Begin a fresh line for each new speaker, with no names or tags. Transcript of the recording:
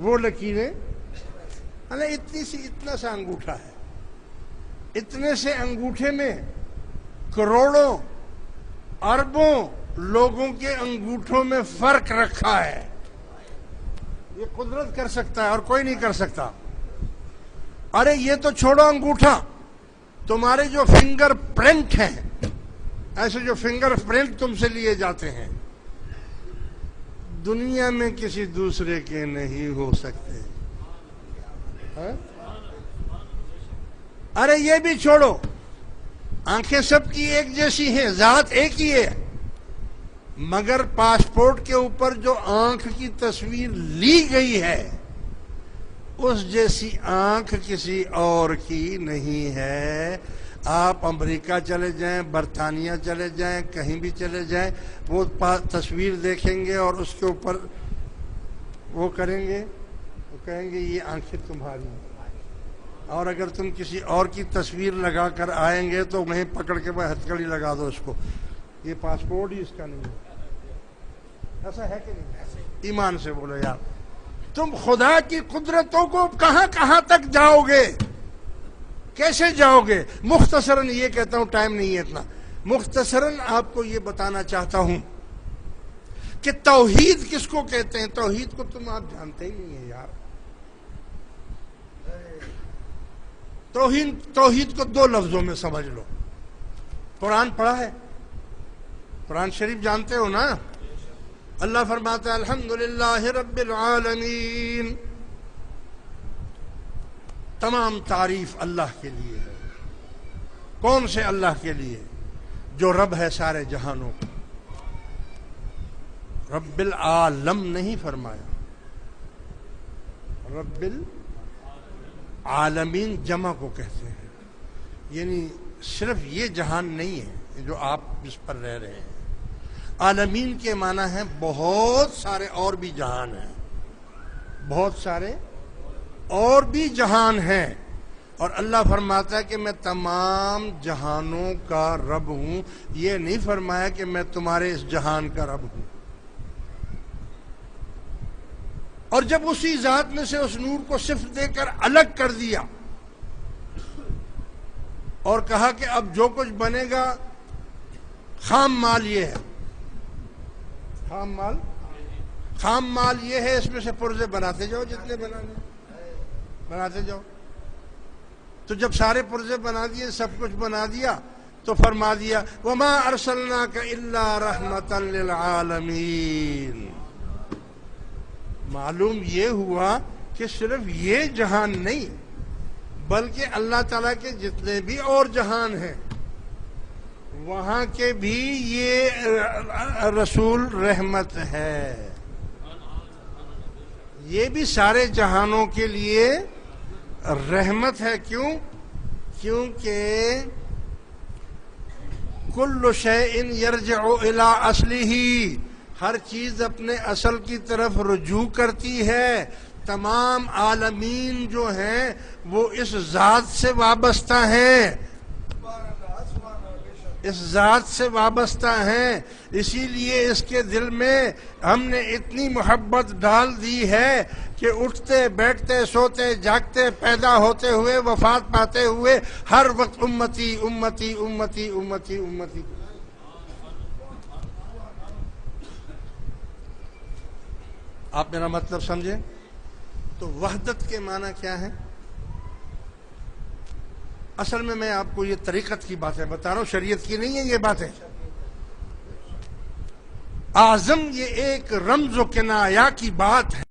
وہ لکیریں، اتنا سا انگوٹھا ہے، اتنے سے انگوٹھے میں کروڑوں اربوں لوگوں کے انگوٹھوں میں فرق رکھا ہے. یہ قدرت کر سکتا ہے اور کوئی نہیں کر سکتا. ارے یہ تو چھوڑو انگوٹھا، تمہارے جو فنگر پرنٹ ہیں، ایسے جو فنگر پرنٹ تم سے لیے جاتے ہیں، دنیا میں کسی دوسرے کے نہیں ہو سکتے. ارے یہ بھی چھوڑو، آنکھیں سب کی ایک جیسی ہیں، ذات ایک ہی ہے، مگر پاسپورٹ کے اوپر جو آنکھ کی تصویر لی گئی ہے اس جیسی آنکھ کسی اور کی نہیں ہے. آپ امریکہ چلے جائیں، برطانیہ چلے جائیں، کہیں بھی چلے جائیں، وہ تصویر دیکھیں گے اور اس کے اوپر وہ کریں گے، وہ کہیں گے یہ آنکھیں تمہاری ہیں. اور اگر تم کسی اور کی تصویر لگا کر آئیں گے تو وہیں پکڑ کے وہ ہتھکڑی لگا دو اس کو، یہ پاسپورٹ ہی اس کا نہیں ہے. ایسا ہے کہ نہیں؟ ایمان سے بولو یار، تم خدا کی قدرتوں کو کہاں کہاں تک جاؤ گے، کیسے جاؤ گے؟ مختصراً یہ کہتا ہوں، ٹائم نہیں ہے اتنا، مختصراً آپ کو یہ بتانا چاہتا ہوں کہ توحید کس کو کہتے ہیں. توحید کو تم آپ جانتے ہی نہیں ہیں یار. توحید کو دو لفظوں میں سمجھ لو. قرآن پڑھا ہے، قرآن شریف جانتے ہو نا؟ اللہ فرماتا ہے الحمدللہ رب العالمین، تمام تعریف اللہ کے لیے ہے. کون سے اللہ کے لیے؟ جو رب ہے سارے جہانوں کا. رب العالم نہیں فرمایا، رب العالمین جمع کو کہتے ہیں. یعنی صرف یہ جہان نہیں ہے جو آپ جس پر رہ رہے ہیں. عالمین کے معنی ہے بہت سارے اور بھی جہان ہیں، بہت سارے اور بھی جہان ہیں. اور اللہ فرماتا ہے کہ میں تمام جہانوں کا رب ہوں. یہ نہیں فرمایا کہ میں تمہارے اس جہان کا رب ہوں. اور جب اسی ذات میں سے اس نور کو صفر دے کر الگ کر دیا اور کہا کہ اب جو کچھ بنے گا خام مال یہ ہے، خام مال یہ ہے، اس میں سے پرزے بناتے جاؤ، جتنے بناتے جاؤ. تو جب سارے پرزے بنا دیے، سب کچھ بنا دیا، تو فرما دیا وما ارسلناک الا رحمتا للعالمین. معلوم یہ ہوا کہ صرف یہ جہان نہیں بلکہ اللہ تعالیٰ کے جتنے بھی اور جہان ہیں وہاں کے بھی یہ رسول رحمت ہے. یہ بھی سارے جہانوں کے لیے رحمت ہے. کیوں؟ کیونکہ کل شیء یرجع الی اصلہ، ہر چیز اپنے اصل کی طرف رجوع کرتی ہے. تمام عالمین جو ہیں وہ اس ذات سے وابستہ ہیں، اس ذات سے وابستہ ہیں. اسی لیے اس کے دل میں ہم نے اتنی محبت ڈال دی ہے کہ اٹھتے بیٹھتے سوتے جاگتے پیدا ہوتے ہوئے وفات پاتے ہوئے ہر وقت امتی امتی امتی امتی امتی. آپ میرا مطلب سمجھیں؟ تو وحدت کے معنی کیا ہے؟ اصل میں آپ کو یہ طریقت کی باتیں بتا رہا ہوں، شریعت کی نہیں ہے یہ باتیں. اعظم یہ ایک رمز و کنایا کی بات ہے.